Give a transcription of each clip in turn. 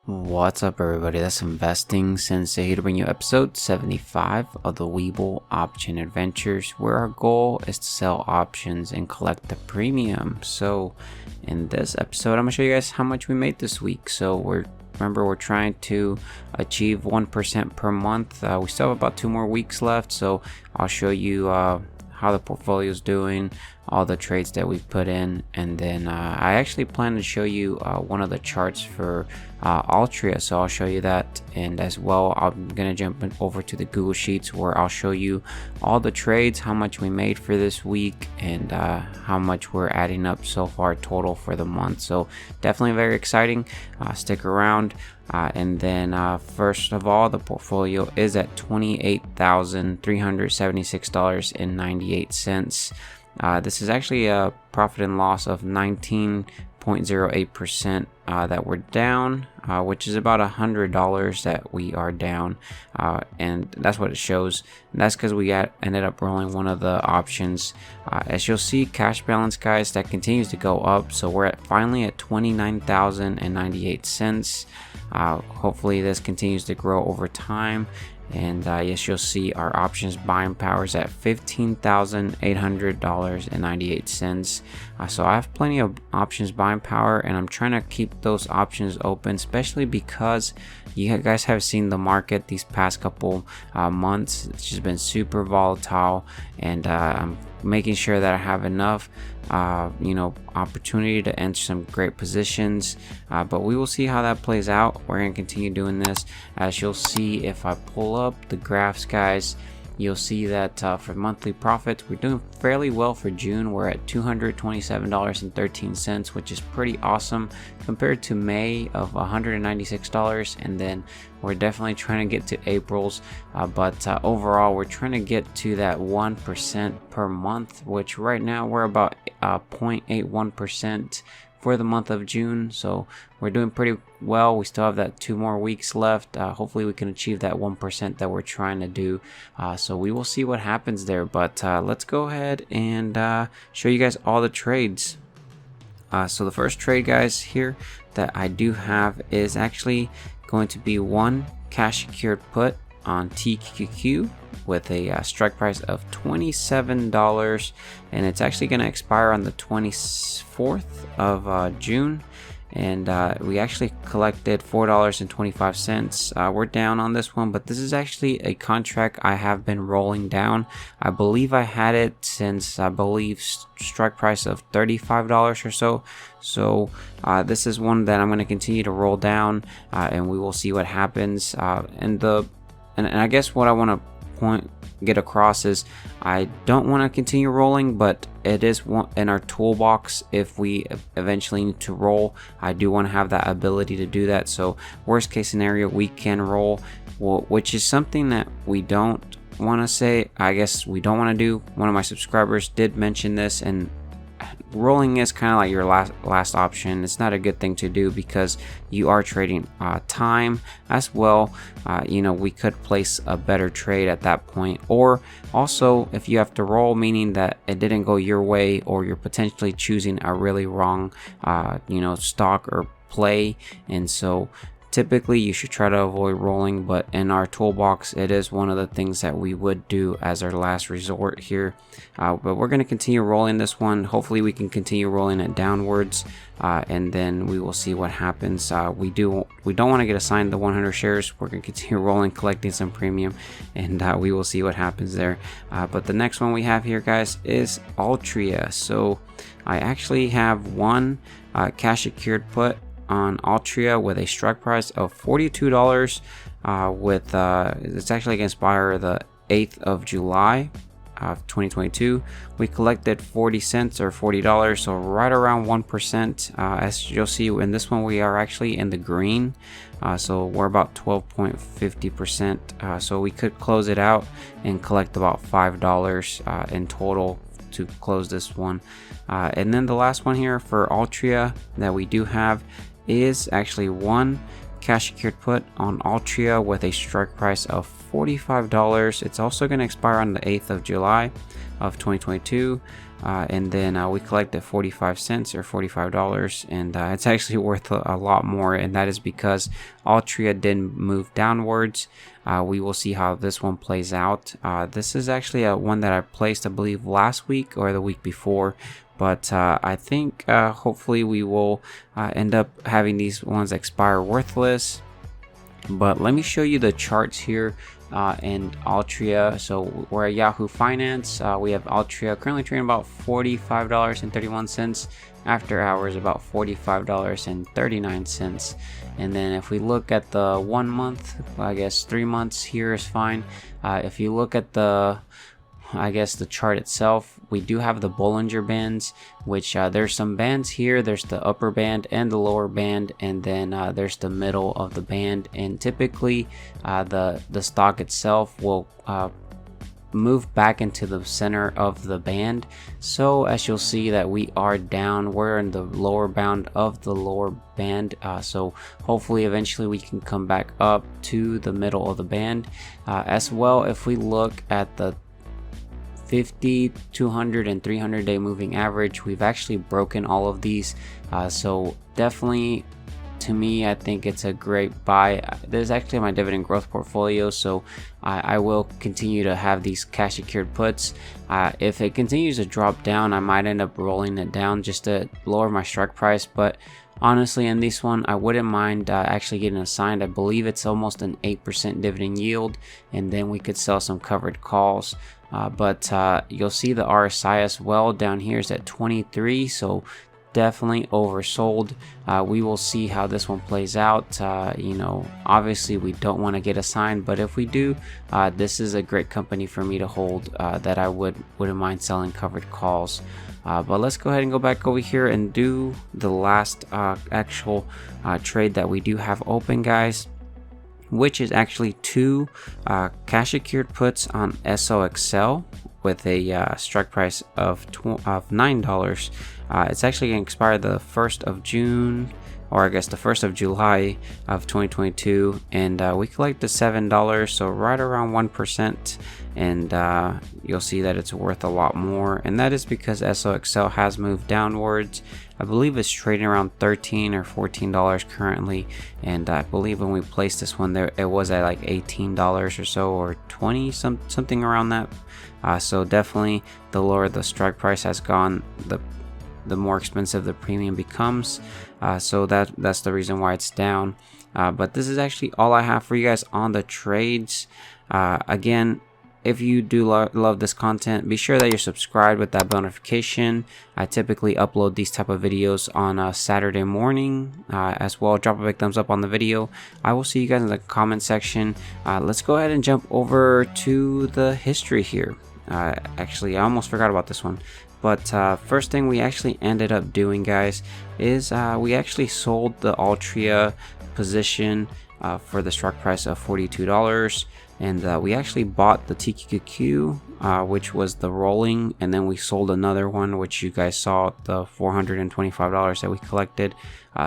What's up, everybody? That's Investing Sensei here to bring you episode 75 of the Webull Option Adventures, where our goal is to sell options and collect the premium. So in this episode, I'm gonna show you guys how much we made this week. So we're trying to achieve 1% per month. We still have about 2 more weeks left, so I'll show you how the portfolio is doing, all the trades that we've put in, and then I actually plan to show you one of the charts for Altria, so I'll show you that. And as well, I'm gonna jump over to the Google Sheets where I'll show you all the trades, how much we made for this week, and how much we're adding up so far total for the month. So definitely very exciting. Stick around. And then first of all, the portfolio is at $28,376.98. This is actually a profit and loss of 19.08% that we're down, which is about $100 that we are down, and that's what it shows. And that's because we ended up rolling one of the options. As you'll see, cash balance, guys, that continues to go up, so we're finally at $29,098. Hopefully this continues to grow over time. And yes, you'll see our options buying power is at $15,800.98. So I have plenty of options buying power, and I'm trying to keep those options open, especially because you guys have seen the market these past couple months. It's just been super volatile, and I'm making sure that I have enough opportunity to enter some great positions, but we will see how that plays out. We're going to continue doing this. As you'll see, if I pull up the graphs, guys, you'll see that for monthly profits, we're doing fairly well for June. We're at $227.13, which is pretty awesome compared to May of $196, and then we're definitely trying to get to April's, but overall we're trying to get to that 1% per month, which right now we're about 0.81% for the month of June. So we're doing pretty well. We still have that 2 more weeks left. Hopefully we can achieve that 1% that we're trying to do. So we will see what happens there, but let's go ahead and show you guys all the trades. So the first trade, guys, here that I do have is actually going to be one cash secured put on TQQQ with a strike price of $27, and it's actually going to expire on the 24th of June. And we actually collected $4.25. We're down on this one, but this is actually a contract I have been rolling down. I believe I had it since, I believe, strike price of $35 or so. So this is one that I'm going to continue to roll down, and we will see what happens. And I guess what I want to get across is I don't want to continue rolling, but it is one in our toolbox. If we eventually need to roll, I do want to have that ability to do that. So worst case scenario, we can roll, which is something that we don't want to say. I guess we don't want to do. One of my subscribers did mention this, and rolling is kind of like your last option. It's not a good thing to do because you are trading time as well. We could place a better trade at that point, or also if you have to roll, meaning that it didn't go your way, or you're potentially choosing a really wrong stock or play, and so typically you should try to avoid rolling, but in our toolbox it is one of the things that we would do as our last resort here. But we're going to continue rolling this one. Hopefully we can continue rolling it downwards, and then we will see what happens. We don't want to get assigned the 100 shares. We're going to continue rolling, collecting some premium, and we will see what happens there. But the next one we have here, guys, is Altria. So I actually have one cash secured put on Altria with a strike price of $42. It's actually going to expire the 8th of July of 2022. We collected 40 cents or $40, so right around 1%. As you'll see in this one, we are actually in the green, so we're about 12.50%. So we could close it out and collect about $5 in total to close this one. And then the last one here for Altria that we do have is actually one cash secured put on Altria with a strike price of $45. It's also going to expire on the 8th of July of 2022. and then we collected 45 cents or $45, and it's actually worth a lot more, and that is because Altria didn't move downwards. We will see how this one plays out. This is actually one that I placed, I believe, last week or the week before, but I think hopefully we will end up having these ones expire worthless. But let me show you the charts here in Altria. So we're at Yahoo Finance. We have Altria currently trading about $45.31. After hours, about $45.39. And then if we look at the 1 month, I guess 3 months here is fine. If you look at the chart itself, we do have the Bollinger Bands, which there's some bands here. There's the upper band and the lower band, and then there's the middle of the band. And typically the stock itself will move back into the center of the band. So as you'll see that we are down, we're in the lower bound of the lower band, so hopefully eventually we can come back up to the middle of the band. As well, if we look at the 50, 200, and 300 day moving average, we've actually broken all of these, so definitely, to me, I think it's a great buy. This is actually my dividend growth portfolio, so I will continue to have these cash secured puts. If it continues to drop down, I might end up rolling it down just to lower my strike price, but honestly, in this one, I wouldn't mind actually getting assigned. I believe it's almost an 8% dividend yield, and then we could sell some covered calls. But you'll see the RSI as well down here is at 23, so definitely oversold. We will see how this one plays out. You know, obviously we don't want to get assigned, but if we do, this is a great company for me to hold, that I wouldn't mind selling covered calls. But let's go ahead and go back over here and do the last actual trade that we do have open, guys, which is actually two cash secured puts on SOXL with a strike price of $9. It's actually going to expire the 1st of June, or I guess the 1st of July of 2022, and we collected $7, so right around 1%, and you'll see that it's worth a lot more, and that is because SOXL has moved downwards. I believe it's trading around $13 or $14 currently, and I believe when we placed this one there, it was at like $18 or so, or 20, something around that. So definitely, the lower the strike price has gone, the more expensive the premium becomes. So that's the reason why it's down. But this is actually all I have for you guys on the trades. Again, if you do love this content, be sure that you're subscribed with that bell notification. I typically upload these type of videos on a Saturday morning. As well, drop a big thumbs up on the video. I will see you guys in the comment section. Let's go ahead and jump over to the history here. Actually, I almost forgot about this one. But first thing we actually ended up doing, guys, is we actually sold the Altria position for the strike price of $42. And we actually bought the TQQQ, which was the rolling, and then we sold another one, which you guys saw, the $425 that we collected.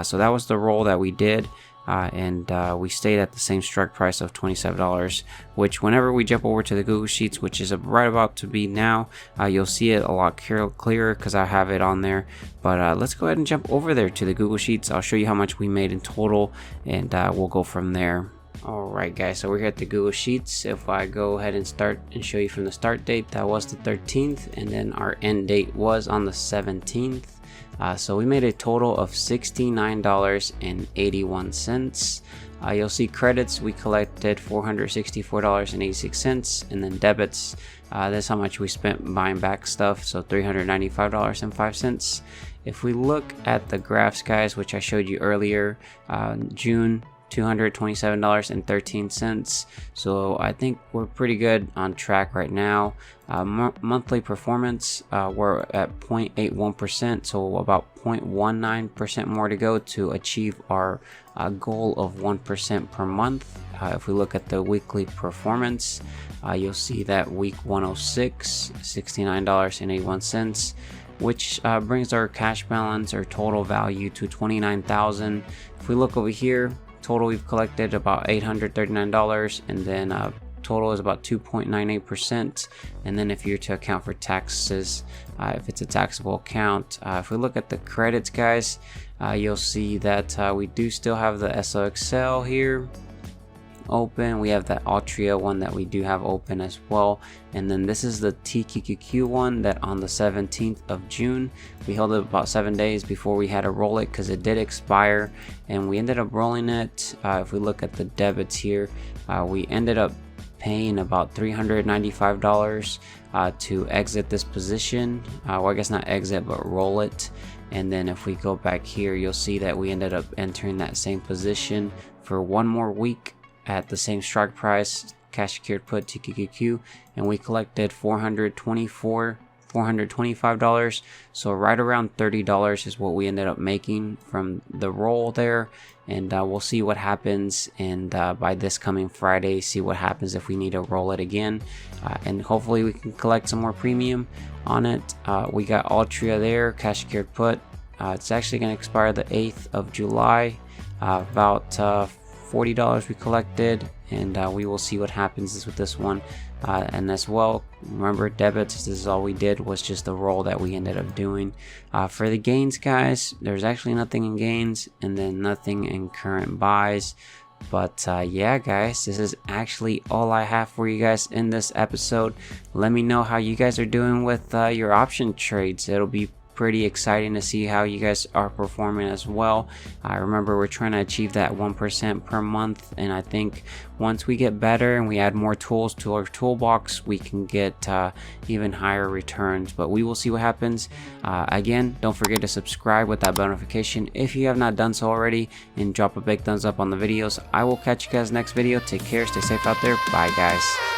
So that was the roll that we did. And we stayed at the same strike price of $27, which whenever we jump over to the Google Sheets, which is right about to be now, you'll see it a lot clearer because I have it on there. But let's go ahead and jump over there to the Google Sheets. I'll show you how much we made in total, and we'll go from there. Alright guys, so we're here at the Google Sheets. If I go ahead and start and show you from the start date, that was the 13th, and then our end date was on the 17th. So we made a total of $69.81. You'll see credits, we collected $464.86, and then debits, that's how much we spent buying back stuff, so $395.05. If we look at the graphs, guys, which I showed you earlier, June, $227.13. So I think we're pretty good on track right now. Monthly performance, we're at 0.81%, so about 0.19% more to go to achieve our goal of 1% per month. If we look at the weekly performance, you'll see that week 106, $69.81, which brings our cash balance or total value to $29,000. If we look over here, total we've collected about $839, and then total is about 2.98%. And then if you're to account for taxes, if it's a taxable account, if we look at the credits, guys, you'll see that we do still have the SOXL here open. We have that Altria one that we do have open as well, and then this is the TQQQ one that on the 17th of June we held it about 7 days before we had to roll it because it did expire, and we ended up rolling it. If we look at the debits here, we ended up paying about $395 to exit this position. Well, I guess not exit, but roll it. And then if we go back here, you'll see that we ended up entering that same position for one more week at the same strike price, cash secured put TQQQ, and we collected $425. So right around $30 is what we ended up making from the roll there. And we'll see what happens, and by this coming Friday, see what happens if we need to roll it again, and hopefully we can collect some more premium on it. We got Altria there, cash secured put. It's actually going to expire the 8th of July. About $40 we collected, and we will see what happens with this one. And as well, remember, debits, this is all we did, was just the roll that we ended up doing. For the gains, guys, there's actually nothing in gains, and then nothing in current buys. But yeah, guys, this is actually all I have for you guys in this episode. Let me know how you guys are doing with your option trades. It'll be pretty exciting to see how you guys are performing as well. Remember, we're trying to achieve that 1% per month, and I think once we get better and we add more tools to our toolbox, we can get even higher returns. But we will see what happens. Again, don't forget to subscribe with that bell notification if you have not done so already, and drop a big thumbs up on the videos. I will catch you guys next video. Take care, stay safe out there. Bye, guys.